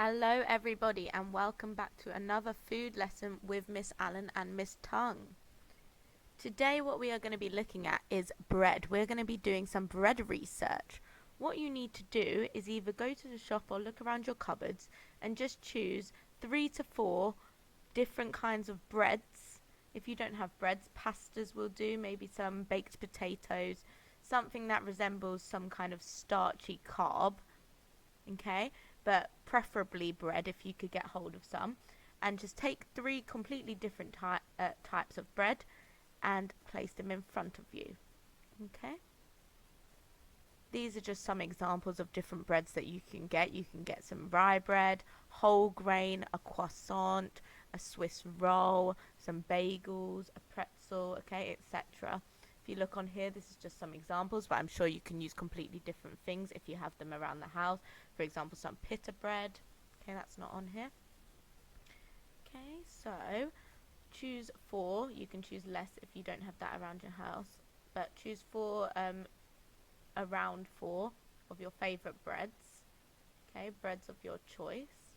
Hello everybody and welcome back to another food lesson with Miss Allen and Miss Tongue. Today what we are going to be looking at is bread. We're going to be doing some bread research. What you need to do is either go to the shop or look around your cupboards and just choose 3 to 4 different kinds of breads. If you don't have breads, pastas will do, maybe some baked potatoes, something that resembles some kind of starchy carb. Okay, but preferably bread if you could get hold of some, and just take 3 completely different types of bread and place them in front of you. Okay, these are just some examples of different breads that you can get. You can get some rye bread, whole grain, a croissant, a Swiss roll, some bagels, a pretzel, okay, etc. If you look on here, this is just some examples, but I'm sure you can use completely different things if you have them around the house. For example, some pita bread. Okay, that's not on here. Okay, so choose 4. You can choose less if you don't have that around your house, but choose 4, around 4 of your favorite breads. Okay, breads of your choice.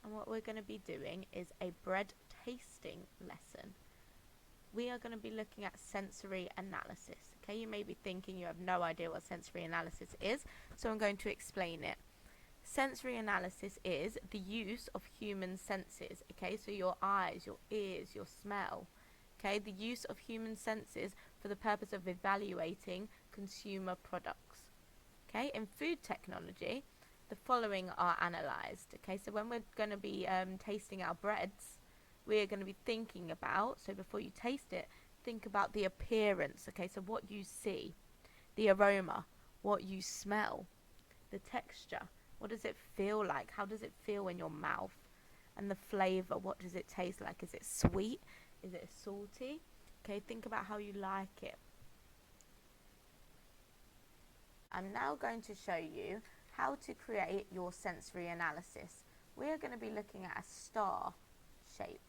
And what we're going to be doing is a bread tasting lesson. We are going to be looking at sensory analysis. Okay, you may be thinking you have no idea what sensory analysis is, so I'm going to explain it. Sensory analysis is the use of human senses. Okay, so your eyes, your ears, your smell. Okay, the use of human senses for the purpose of evaluating consumer products. Okay, in food technology, the following are analysed. Okay, so when we're going to be tasting our breads, we're going to be thinking about, so before you taste it, think about the appearance. Okay, so what you see, the aroma, what you smell, the texture, what does it feel like, how does it feel in your mouth, and the flavour, what does it taste like, is it sweet, is it salty? Okay, think about how you like it. I'm now going to show you how to create your sensory analysis. We are going to be looking at a star shape.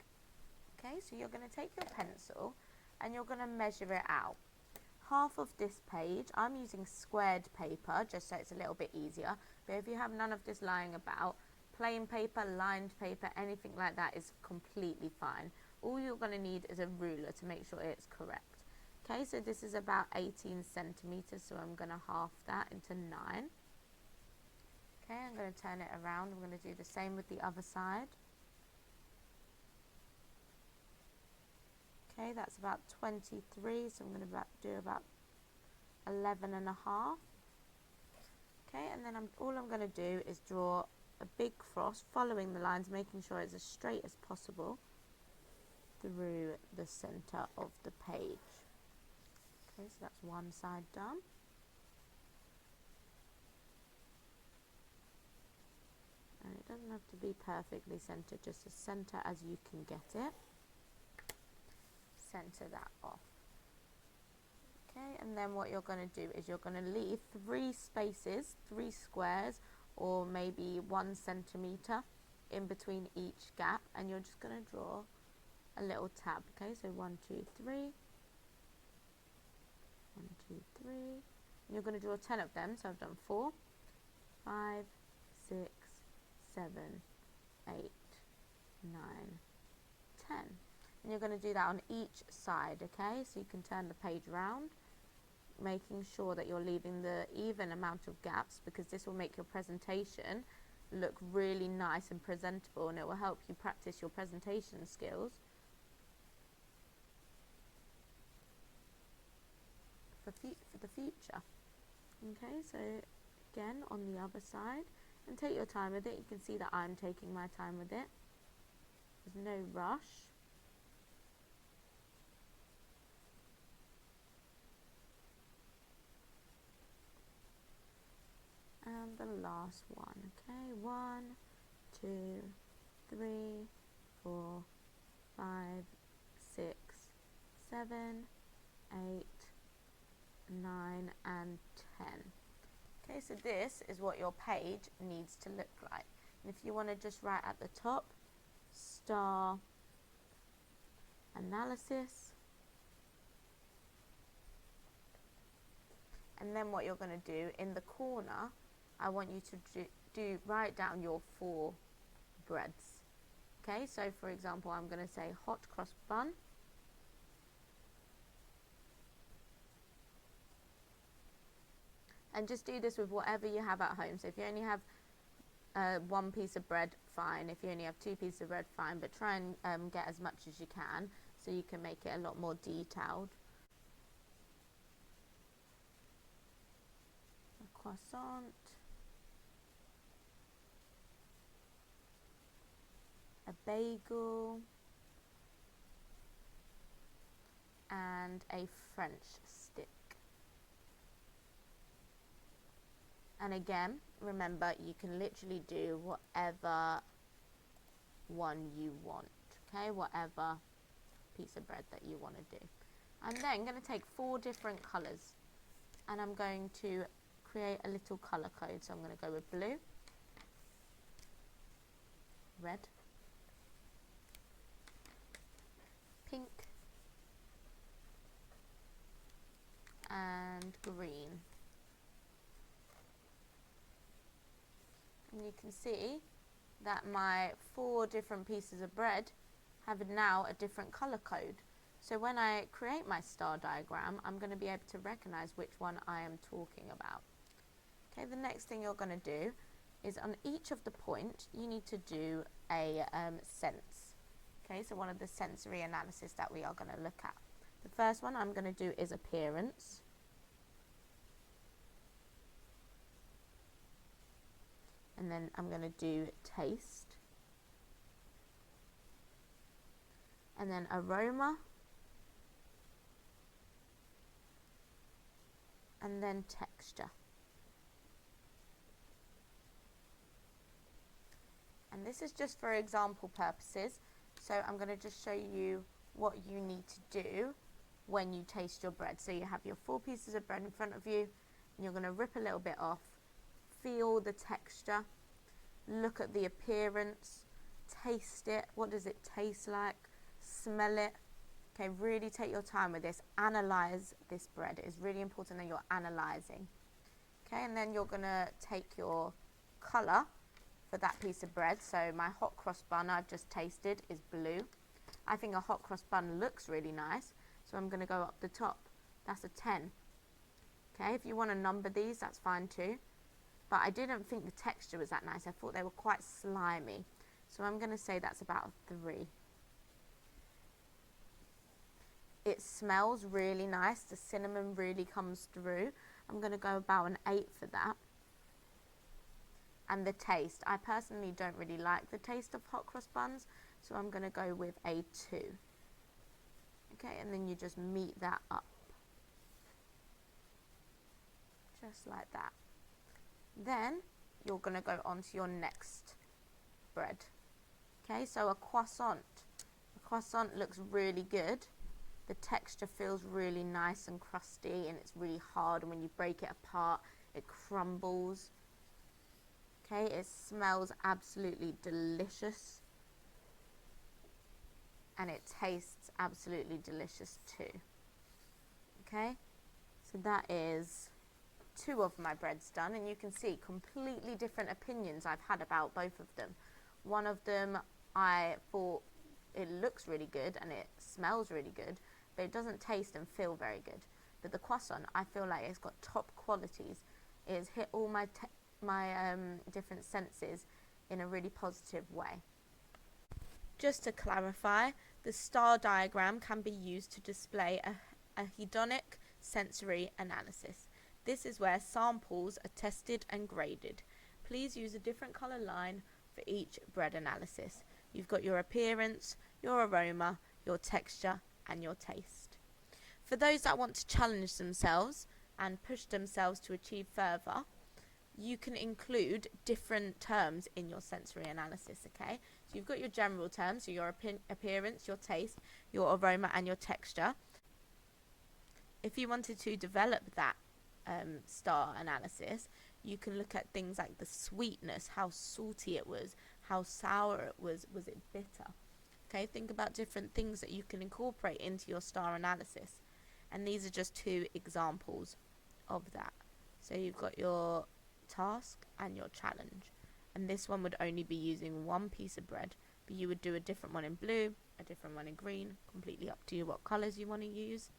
Okay, so you're going to take your pencil and you're going to measure it out. Half of this page, I'm using squared paper just so it's a little bit easier, but if you have none of this lying about, plain paper, lined paper, anything like that is completely fine. All you're going to need is a ruler to make sure it's correct. Okay, so this is about 18 centimeters, so I'm going to half that into 9. Okay, I'm going to turn it around. I'm going to do the same with the other side. Okay, that's about 23, so I'm going to do about 11 and a half. Okay, and then all I'm going to do is draw a big cross, following the lines, making sure it's as straight as possible through the center of the page. Okay, so that's one side done. And it doesn't have to be perfectly centered, just as center as you can get it. Center that off. Okay, and then what you're going to do is you're going to leave 3 spaces, 3 squares, or maybe 1 centimeter in between each gap, and you're just going to draw a little tab. Okay, so 1, 2, 3, 1, 2, 3. And you're going to draw 10 of them, so I've done 4, 5, 6, 7, 8, 9, 10. And you're going to do that on each side. Okay, so you can turn the page round, making sure that you're leaving the even amount of gaps, because this will make your presentation look really nice and presentable, and it will help you practice your presentation skills for the future. Okay, so again on the other side, and take your time with it. You can see that I'm taking my time with it. There's no rush. And the last one. Okay, 1, 2, 3, 4, 5, 6, 7, 8, 9, and 10. Okay, so this is what your page needs to look like. And if you want to just write at the top, star analysis, and then what you're going to do in the corner, I want you to write down your 4 breads. Okay, so for example, I'm going to say hot cross bun. And just do this with whatever you have at home. So if you only have 1 piece of bread, fine. If you only have 2 pieces of bread, fine. But try and get as much as you can so you can make it a lot more detailed. A croissant. A bagel. And a French stick. And again, remember, you can literally do whatever one you want, okay? Whatever piece of bread that you want to do. I'm then going to take 4 different colours, and I'm going to create a little colour code. So I'm going to go with blue, red, pink, and green. And you can see that my 4 different pieces of bread have now a different color code. So when I create my star diagram, I'm going to be able to recognize which one I am talking about. Okay, the next thing you're going to do is on each of the point, you need to do a sense. Okay, so one of the sensory analysis that we are going to look at. The first one I'm going to do is appearance. And then I'm going to do taste. And then aroma. And then texture. And this is just for example purposes. So I'm going to just show you what you need to do when you taste your bread. So you have your 4 pieces of bread in front of you, and you're going to rip a little bit off. Feel the texture, look at the appearance, taste it. What does it taste like? Smell it. Okay, really take your time with this. Analyze this bread. It's really important that you're analyzing. Okay, and then you're going to take your colour for that piece of bread. So my hot cross bun I've just tasted is blue. I think a hot cross bun looks really nice, so I'm going to go up the top. That's a 10. Okay, if you want to number these, that's fine too. But I didn't think the texture was that nice. I thought they were quite slimy. So I'm going to say that's about a 3. It smells really nice. The cinnamon really comes through. I'm going to go about an 8 for that. And the taste. I personally don't really like the taste of hot cross buns, so I'm going to go with a 2. Okay, and then you just meet that up. Just like that. Then you're going to go on to your next bread. Okay, so a croissant. A croissant looks really good. The texture feels really nice and crusty, and it's really hard, and when you break it apart, it crumbles. Okay, it smells absolutely delicious. And it tastes absolutely delicious too. Okay, so that is 2 of my breads done, and you can see completely different opinions I've had about both of them. One of them I thought it looks really good and it smells really good, but it doesn't taste and feel very good. But the croissant, I feel like it's got top qualities. It's hit all my different senses in a really positive way. Just to clarify, the star diagram can be used to display a hedonic sensory analysis. This is where samples are tested and graded. Please use a different colour line for each bread analysis. You've got your appearance, your aroma, your texture, and your taste. For those that want to challenge themselves and push themselves to achieve further, you can include different terms in your sensory analysis, okay? So you've got your general terms, so your appearance, your taste, your aroma, and your texture. If you wanted to develop that star analysis, you can look at things like the sweetness, how salty it was, how sour it was it bitter? Okay, think about different things that you can incorporate into your star analysis. And these are just 2 examples of that. So you've got your task and your challenge. and this one would only be using one piece of bread, but you would do a different one in blue, a different one in green, completely up to you what colours you want to use.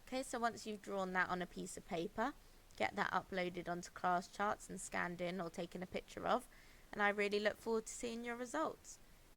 Okay, so once you've drawn that on a piece of paper, get that uploaded onto ClassCharts and scanned in or taken a picture of, and I really look forward to seeing your results.